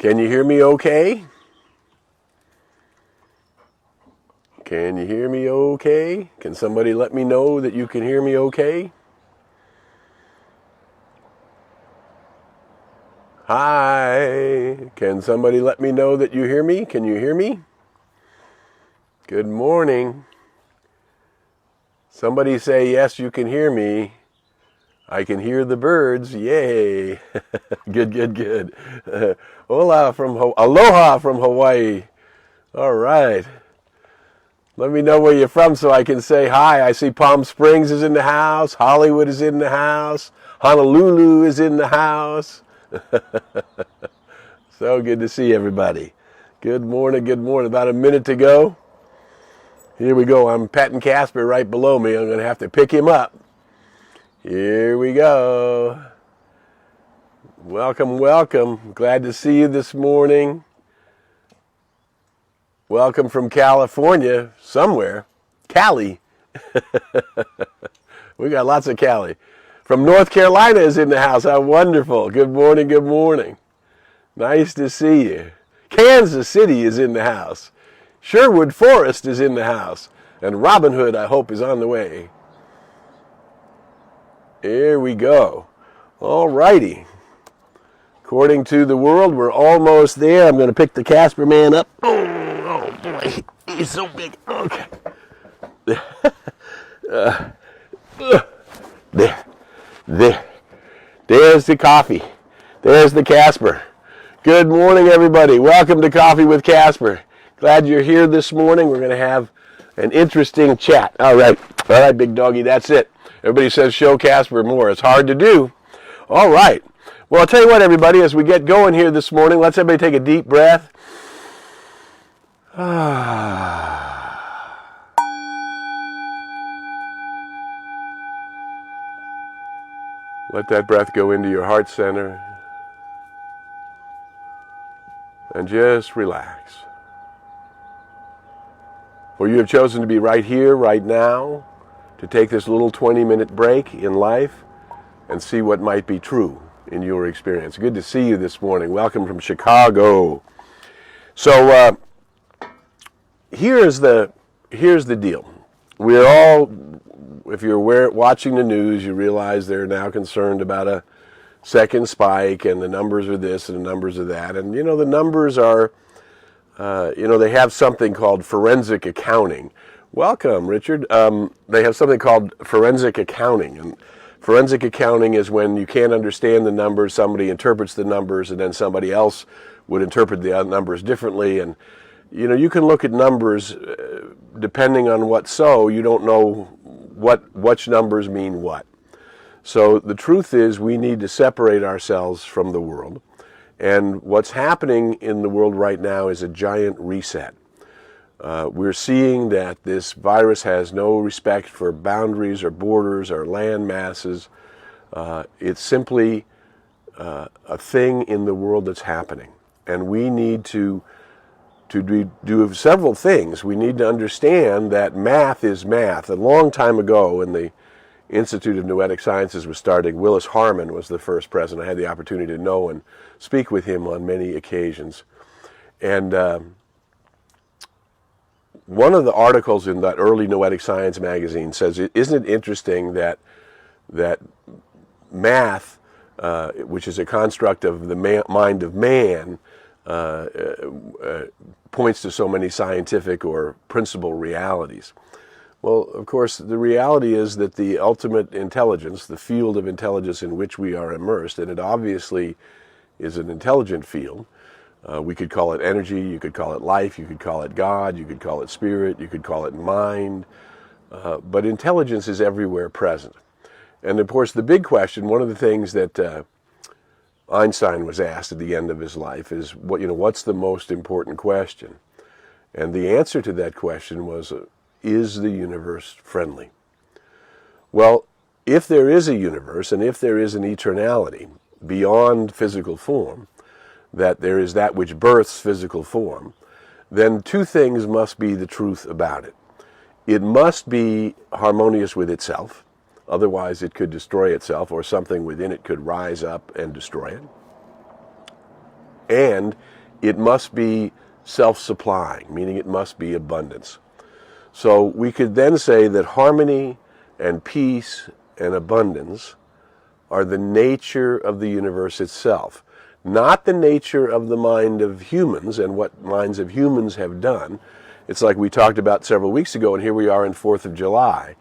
Can you hear me okay? Can you hear me okay? Can somebody let me know that you can hear me okay? Hi. Can somebody let me know that you hear me? Can you hear me? Good morning. Somebody say, yes, you can hear me. I can hear the birds. Yay. Good. Aloha from Hawaii. All right. Let me know where you're from so I can say hi. I see Palm Springs is in the house. Hollywood is in the house. Honolulu is in the house. So good to see everybody. Good morning. About a minute to go. Here we go. I'm patting Casper right below me. I'm going to have to pick him up. Here we go. Welcome. Glad to see you this morning. Welcome from California, somewhere. Cali. We got lots of Cali. From North Carolina is in the house. How wonderful. Good morning. Nice to see you. Kansas City is in the house. Sherwood Forest is in the house. And Robin Hood, I hope, is on the way. Here we go. All righty. According to the world, we're almost there. I'm going to pick the Casper man up. Oh boy, he's so big. Okay. There's the coffee. There's the Casper. Good morning, everybody. Welcome to Coffee with Casper. Glad you're here this morning. We're going to have an interesting chat. All right, big doggy, that's it. Everybody says show Casper more. It's hard to do. All right. Well, I'll tell you what, everybody, as we get going here this morning, let's everybody take a deep breath. Let that breath go into your heart center and just relax. For you have chosen to be right here, right now, to take this little 20-minute break in life and see what might be true in your experience. Good to see you this morning. Welcome from Chicago. So here's the deal. We're all, if you're watching the news, you realize they're now concerned about a second spike, and the numbers are this and the numbers are that. And, the numbers are, they have something called forensic accounting. Welcome, Richard. They have something called forensic accounting. And forensic accounting is when you can't understand the numbers, somebody interprets the numbers, and then somebody else would interpret the numbers differently. And, you can look at numbers depending on you don't know which numbers mean what. So the truth is we need to separate ourselves from the world. And what's happening in the world right now is a giant reset. We're seeing that this virus has no respect for boundaries or borders or land masses. It's simply a thing in the world that's happening. And we need to do several things. We need to understand that math is math. A long time ago, when the Institute of Noetic Sciences was starting, Willis Harman was the first president. I had the opportunity to know and speak with him on many occasions. And one of the articles in that early Noetic Science magazine says, isn't it interesting that math, which is a construct of the mind of man, points to so many scientific or principal realities. Well, of course, the reality is that the ultimate intelligence, the field of intelligence in which we are immersed, and it obviously is an intelligent field. We could call it energy, you could call it life, you could call it God, you could call it spirit, you could call it mind. But intelligence is everywhere present. And of course, the big question, one of the things that Einstein was asked at the end of his life is, what's the most important question? And the answer to that question was, is the universe friendly? Well, if there is a universe and if there is an eternality beyond physical form, that there is that which births physical form, then two things must be the truth about it. It must be harmonious with itself. Otherwise, it could destroy itself, or something within it could rise up and destroy it. And it must be self-supplying, meaning it must be abundance. So we could then say that harmony and peace and abundance are the nature of the universe itself, not the nature of the mind of humans and what minds of humans have done. It's like we talked about several weeks ago, and here we are in 4th of July,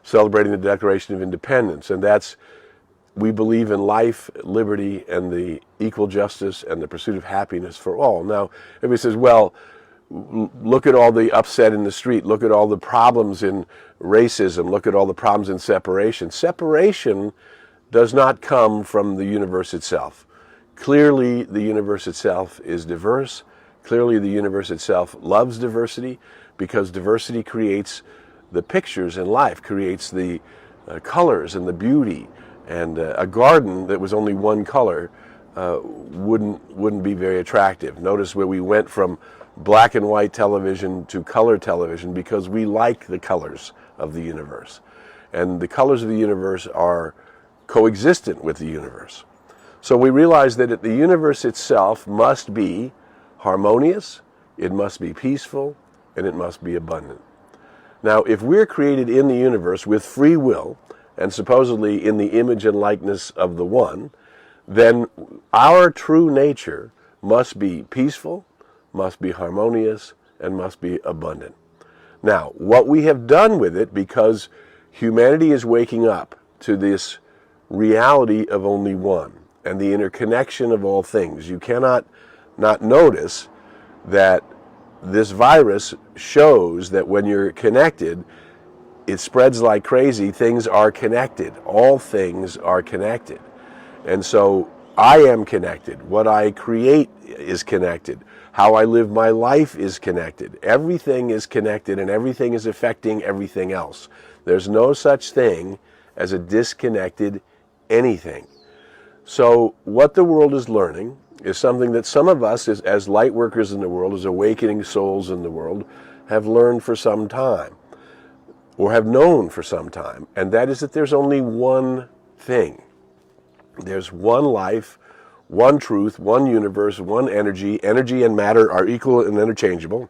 celebrating the Declaration of Independence, and that's, we believe in life, liberty, and the equal justice and the pursuit of happiness for all. Now, everybody says, well, look at all the upset in the street, look at all the problems in racism, look at all the problems in separation. Separation does not come from the universe itself. Clearly, the universe itself is diverse. Clearly, the universe itself loves diversity, because diversity creates the pictures in life, creates the colors and the beauty. And a garden that was only one color wouldn't be very attractive. Notice where we went from black and white television to color television because we like the colors of the universe. And the colors of the universe are coexistent with the universe. So we realize that the universe itself must be harmonious, it must be peaceful, and it must be abundant. Now, if we're created in the universe with free will, and supposedly in the image and likeness of the One, then our true nature must be peaceful, must be harmonious, and must be abundant. Now, what we have done with it, because humanity is waking up to this reality of only one and the interconnection of all things. You cannot not notice that this virus shows that when you're connected, it spreads like crazy. Things are connected. All things are connected. And so I am connected. What I create is connected. How I live my life is connected. Everything is connected, and everything is affecting everything else. There's no such thing as a disconnected anything. So what the world is learning is something that some of us, as light workers in the world, as awakening souls in the world, have learned for some time, or have known for some time, and that is that there's only one thing. There's one life, one truth, one universe, one energy. Energy and matter are equal and interchangeable.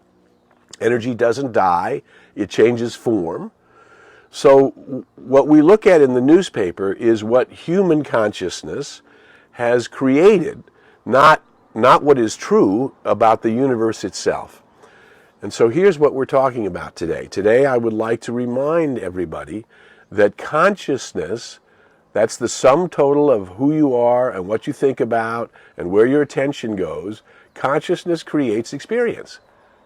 Energy doesn't die, it changes form. So what we look at in the newspaper is what human consciousness has created, not what is true about the universe itself. And so here's what we're talking about today. Today I would like to remind everybody that consciousness, that's the sum total of who you are and what you think about and where your attention goes. Consciousness creates experience.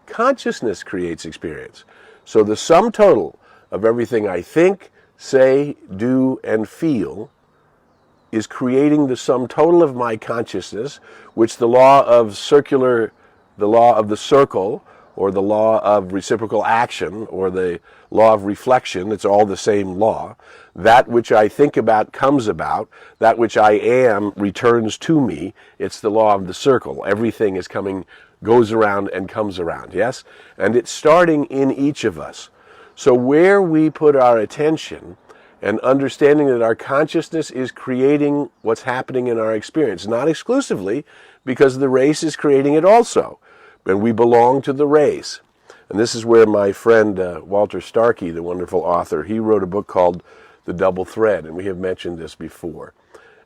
Consciousness creates experience. So the sum total of everything I think, say, do, and feel is creating the sum total of my consciousness, which the law of the circle, or the law of reciprocal action, or the law of reflection, it's all the same law. That which I think about comes about. That which I am returns to me. It's the law of the circle. Everything is goes around and comes around, yes? And it's starting in each of us. So where we put our attention and understanding that our consciousness is creating what's happening in our experience, not exclusively, because the race is creating it also. And we belong to the race. And this is where my friend Walter Starkey, the wonderful author, he wrote a book called The Double Thread, and we have mentioned this before.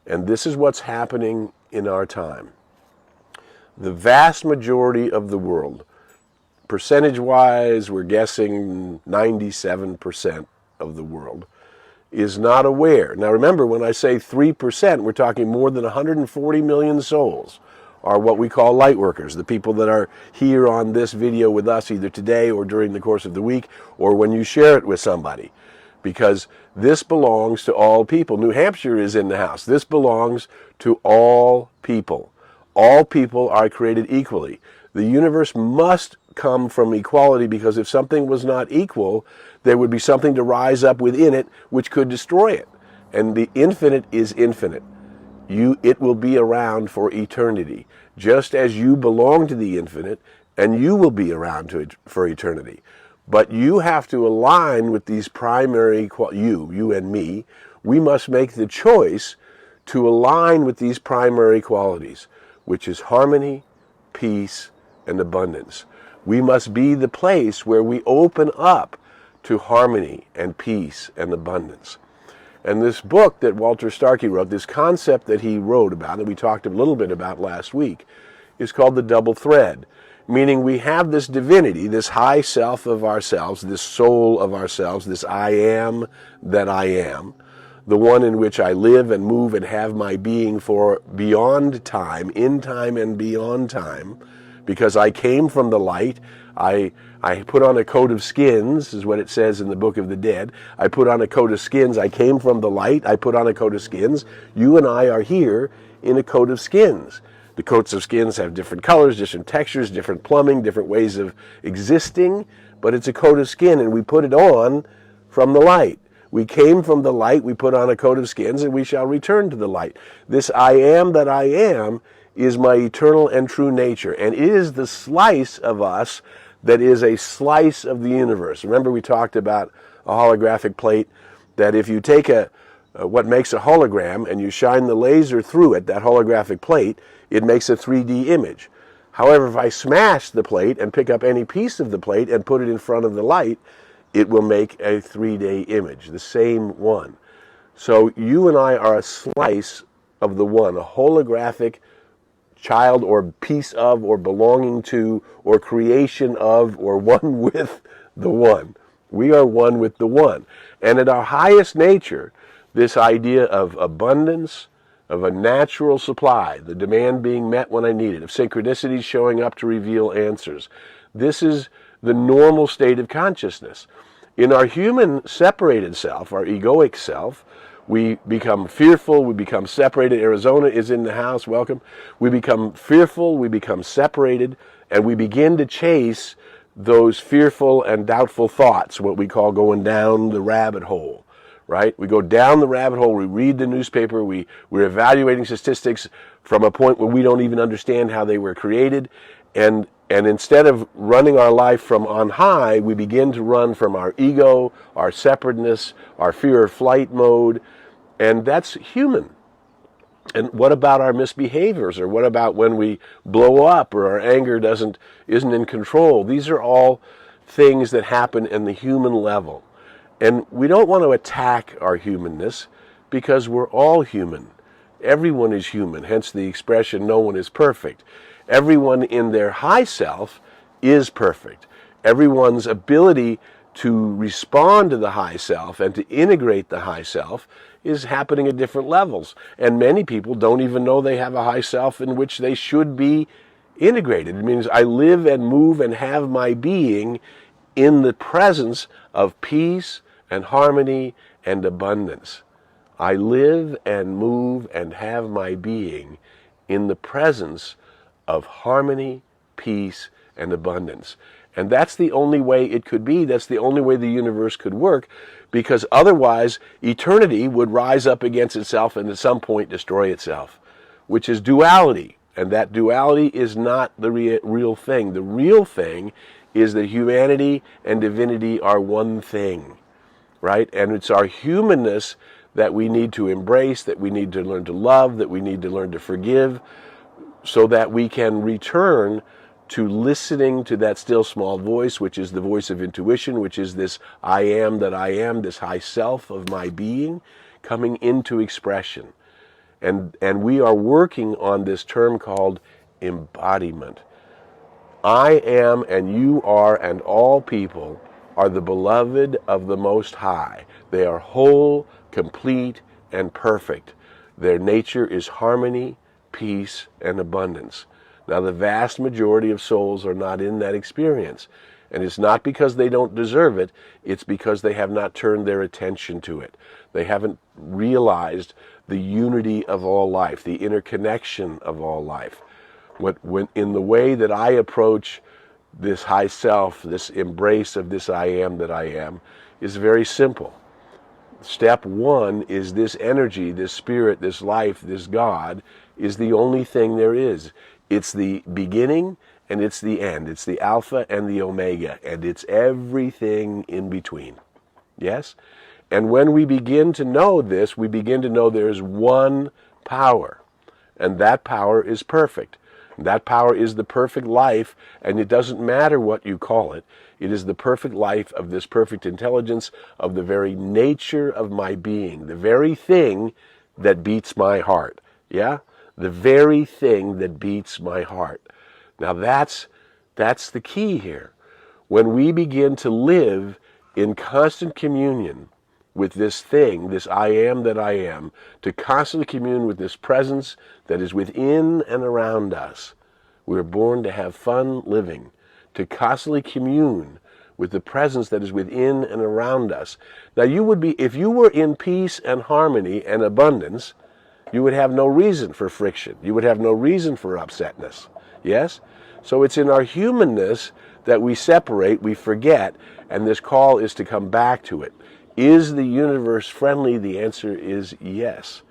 And this is what's happening in our time. The vast majority of the world, percentage-wise, we're guessing 97% of the world, is not aware. Now remember, when I say 3%, we're talking more than 140 million souls are what we call light workers, the people that are here on this video with us either today or during the course of the week, or when you share it with somebody. Because this belongs to all people. New Hampshire is in the house. This belongs to all people. All people are created equally. The universe must come from equality, because if something was not equal, there would be something to rise up within it which could destroy it. And the infinite is infinite. It will be around for eternity, just as you belong to the infinite, and you will be around for eternity. But you have to align with these primary, you and me, we must make the choice to align with these primary qualities, which is harmony, peace, and abundance. We must be the place where we open up to harmony and peace and abundance. And this book that Walter Starkey wrote, this concept that he wrote about, that we talked a little bit about last week, is called the double thread, meaning we have this divinity, this high self of ourselves, this soul of ourselves, this I am that I am, the one in which I live and move and have my being for beyond time, in time and beyond time, because I came from the light. I put on a coat of skins, is what it says in the Book of the Dead. I put on a coat of skins. I came from the light. I put on a coat of skins. You and I are here in a coat of skins. The coats of skins have different colors, different textures, different plumbing, different ways of existing, but it's a coat of skin, and we put it on from the light. We came from the light, we put on a coat of skins, and we shall return to the light. This I am that I am is my eternal and true nature, and it is the slice of us that is a slice of the universe. Remember we talked about a holographic plate, that if you take what makes a hologram and you shine the laser through it, that holographic plate, it makes a 3D image. However, if I smash the plate and pick up any piece of the plate and put it in front of the light, it will make a 3D image, the same one. So you and I are a slice of the one, a holographic child or piece of or belonging to or creation of or one with the one. We are one with the one. And at our highest nature, this idea of abundance, of a natural supply, the demand being met when I need it, of synchronicities showing up to reveal answers. This is the normal state of consciousness. In our human separated self, our egoic self, we become fearful, we become separated. Arizona is in the house, welcome. We become fearful, we become separated, and we begin to chase those fearful and doubtful thoughts, what we call going down the rabbit hole. Right? We go down the rabbit hole, we read the newspaper, we're evaluating statistics from a point where we don't even understand how they were created, and instead of running our life from on high, we begin to run from our ego, our separateness, our fear of flight mode, and that's human. And what about our misbehaviors, or what about when we blow up, or our anger isn't in control? These are all things that happen in the human level. And we don't want to attack our humanness, because we're all human. Everyone is human, hence the expression, no one is perfect. Everyone in their high self is perfect. Everyone's ability to respond to the high self and to integrate the high self is happening at different levels. And many people don't even know they have a high self in which they should be integrated. It means I live and move and have my being in the presence of peace and harmony and abundance. I live and move and have my being in the presence of harmony, peace, and abundance. And that's the only way it could be. That's the only way the universe could work, because otherwise eternity would rise up against itself and at some point destroy itself, which is duality. And that duality is not the real thing. The real thing is that humanity and divinity are one thing. Right? And it's our humanness that we need to embrace, that we need to learn to love, that we need to learn to forgive, so that we can return to listening to that still small voice, which is the voice of intuition, which is this I am that I am, this high self of my being, coming into expression. And we are working on this term called embodiment. I am and you are and all people are the beloved of the Most High. They are whole, complete, and perfect. Their nature is harmony, peace, and abundance. Now, the vast majority of souls are not in that experience. And it's not because they don't deserve it, it's because they have not turned their attention to it. They haven't realized the unity of all life, the interconnection of all life. In the way that I approach this high self, this embrace of this I am that I am, is very simple. Step one is this energy, this spirit, this life, this God is the only thing there is. It's the beginning and it's the end. It's the Alpha and the Omega, and it's everything in between. Yes? And when we begin to know this, we begin to know there is one power, and that power is perfect. That power is the perfect life, and it doesn't matter what you call it. It is the perfect life of this perfect intelligence, of the very nature of my being, the very thing that beats my heart. Yeah? The very thing that beats my heart. Now that's the key here. When we begin to live in constant communion with this thing, this I am that I am, to constantly commune with this presence that is within and around us. We're born to have fun living, to constantly commune with the presence that is within and around us. Now you would be, if you were in peace and harmony and abundance, you would have no reason for friction. You would have no reason for upsetness. Yes? So it's in our humanness that we separate, we forget, and this call is to come back to it. Is the universe friendly? The answer is yes.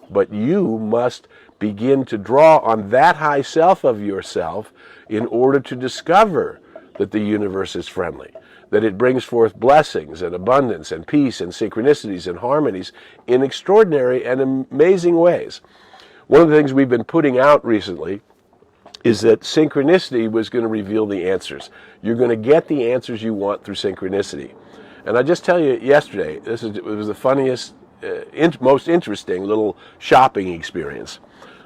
But you must begin to draw on that high self of yourself in order to discover that the universe is friendly, that it brings forth blessings and abundance and peace and synchronicities and harmonies in extraordinary and amazing ways. One of the things we've been putting out recently is that synchronicity was going to reveal the answers. You're going to get the answers you want through synchronicity. And I just tell you yesterday, it was the funniest, most interesting little shopping experience.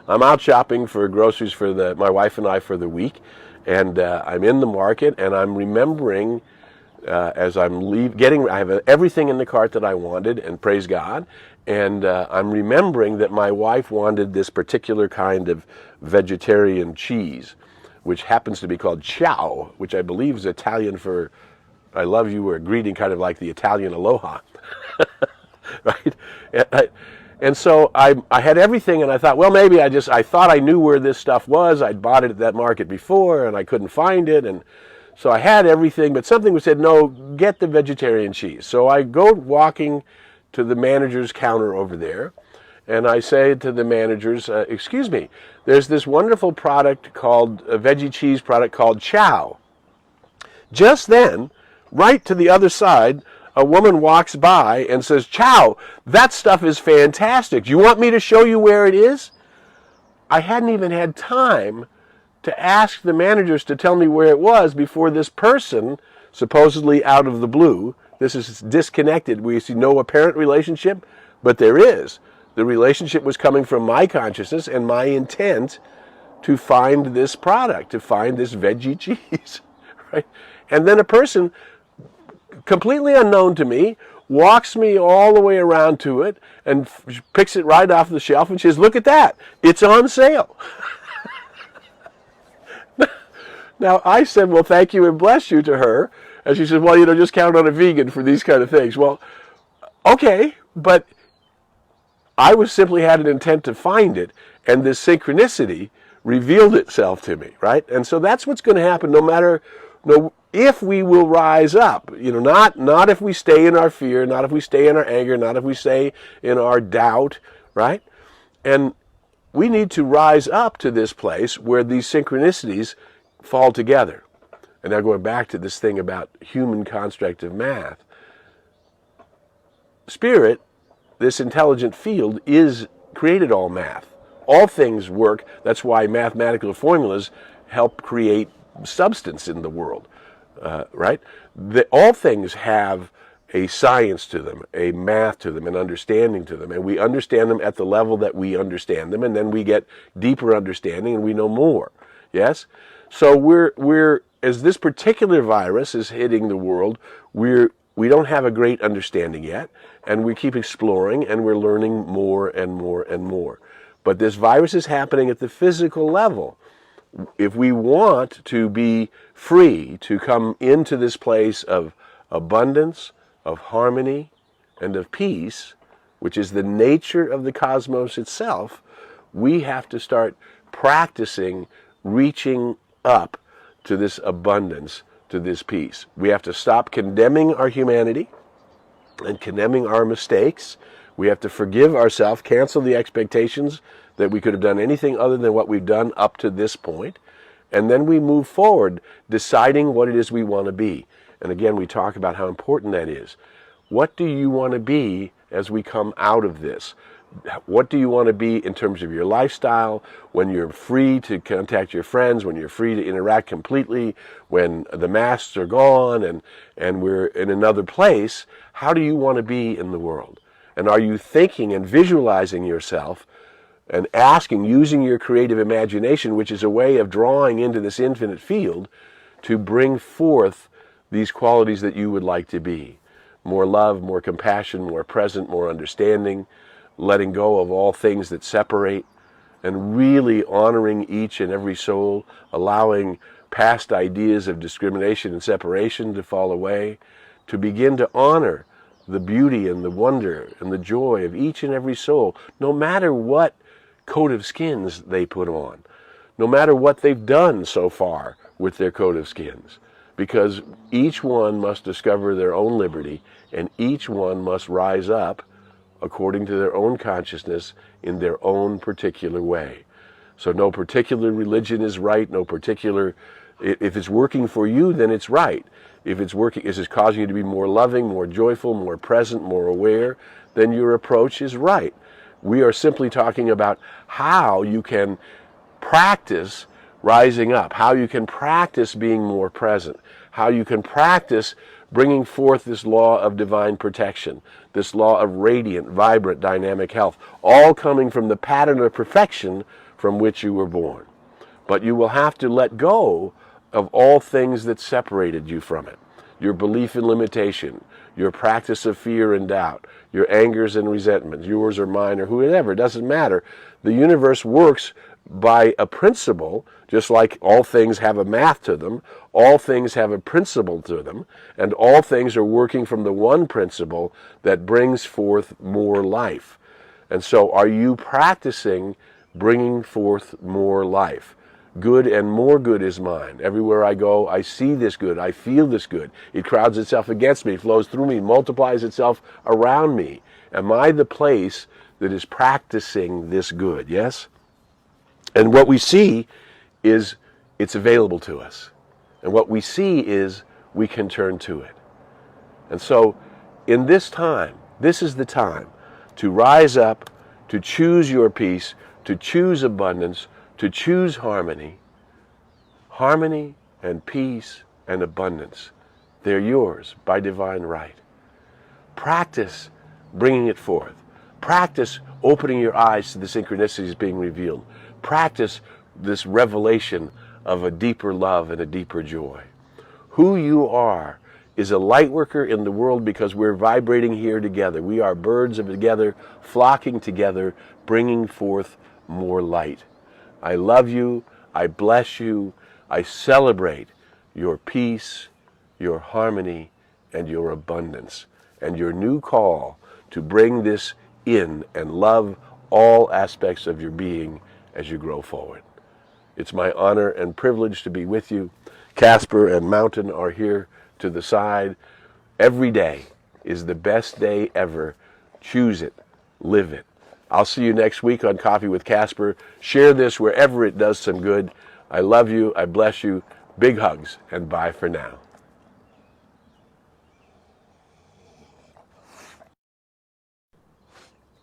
I'm out shopping for groceries for my wife and I for the week, and I'm in the market, and I'm remembering as I'm I have everything in the cart that I wanted, and praise God, and I'm remembering that my wife wanted this particular kind of vegetarian cheese, which happens to be called ciao, which I believe is Italian for I love you, or a greeting kind of like the Italian aloha, right? And so I had everything, and I thought, well, maybe I thought I knew where this stuff was. I'd bought it at that market before, and I couldn't find it, and so I had everything, but something said, no, get the vegetarian cheese. So I go walking to the manager's counter over there, and I say to the managers, excuse me, there's this wonderful product called, a veggie cheese product called ciao. Just then, right to the other side, a woman walks by and says, ciao, that stuff is fantastic. Do you want me to show you where it is? I hadn't even had time to ask the managers to tell me where it was before this person, supposedly out of the blue, this is disconnected. We see no apparent relationship, but there is. The relationship was coming from my consciousness and my intent to find this product, to find this veggie cheese, right? And then a person completely unknown to me walks me all the way around to it and picks it right off the shelf and says, look at that, it's on sale. Now I said, well, thank you and bless you to her. And she said, well, just count on a vegan for these kind of things. Well, okay, but I simply had an intent to find it, and this synchronicity revealed itself to me, right? And so that's what's going to happen if we will rise up, not if we stay in our fear, not if we stay in our anger, not if we stay in our doubt, right? And we need to rise up to this place where these synchronicities fall together. And now going back to this thing about human construct of math, Spirit, this intelligent field, created all math. All things work. That's why mathematical formulas help create substance in the world, right? All things have a science to them, a math to them, an understanding to them, and we understand them at the level that we understand them, and then we get deeper understanding and we know more. Yes? So we're as this particular virus is hitting the world, we don't have a great understanding yet, and we keep exploring and we're learning more and more and more. But this virus is happening at the physical level. If we want to be free to come into this place of abundance, of harmony, and of peace, which is the nature of the cosmos itself, we have to start practicing reaching up to this abundance, to this peace. We have to stop condemning our humanity and condemning our mistakes. We have to forgive ourselves, cancel the expectations that we could have done anything other than what we've done up to this point. And then we move forward, deciding what it is we want to be. And again, we talk about how important that is. What do you want to be as we come out of this? What do you want to be in terms of your lifestyle when you're free to contact your friends, when you're free to interact completely, when the masks are gone and we're in another place? How do you want to be in the world? And are you thinking and visualizing yourself and asking, using your creative imagination, which is a way of drawing into this infinite field, to bring forth these qualities that you would like to be? More love, more compassion, more present, more understanding, letting go of all things that separate, and really honoring each and every soul, allowing past ideas of discrimination and separation to fall away, to begin to honor the beauty and the wonder and the joy of each and every soul, no matter what coat of skins they put on, no matter what they've done so far with their coat of skins, because each one must discover their own liberty, and each one must rise up according to their own consciousness in their own particular way. So no particular religion is right, no particular, if it's working for you, then it's right. If it's working, if it's causing you to be more loving, more joyful, more present, more aware, then your approach is right. We are simply talking about how you can practice rising up, how you can practice being more present, how you can practice bringing forth this law of divine protection, this law of radiant, vibrant, dynamic health, all coming from the pattern of perfection from which you were born. But you will have to let go of all things that separated you from it. Your belief in limitation, your practice of fear and doubt, your angers and resentments, yours or mine or whoever, it doesn't matter. The universe works by a principle, just like all things have a math to them, all things have a principle to them, and all things are working from the one principle that brings forth more life. And so are you practicing bringing forth more life? Good and more good is mine. Everywhere I go, I see this good, I feel this good. It crowds itself against me, flows through me, multiplies itself around me. Am I the place that is practicing this good? Yes? And what we see is it's available to us. And what we see is we can turn to it. And so in this time, this is the time to rise up, to choose your peace, to choose abundance, to choose harmony. Harmony and peace and abundance, they're yours by divine right. Practice bringing it forth. Practice opening your eyes to the synchronicities being revealed. Practice this revelation of a deeper love and a deeper joy. Who you are is a light worker in the world because we're vibrating here together. We are birds of together, flocking together, bringing forth more light. I love you. I bless you. I celebrate your peace, your harmony, and your abundance, and your new call to bring this in and love all aspects of your being as you grow forward. It's my honor and privilege to be with you. Casper and Mountain are here to the side. Every day is the best day ever. Choose it. Live it. I'll see you next week on Coffee with Casper. Share this wherever it does some good. I love you. I bless you. Big hugs, and bye for now.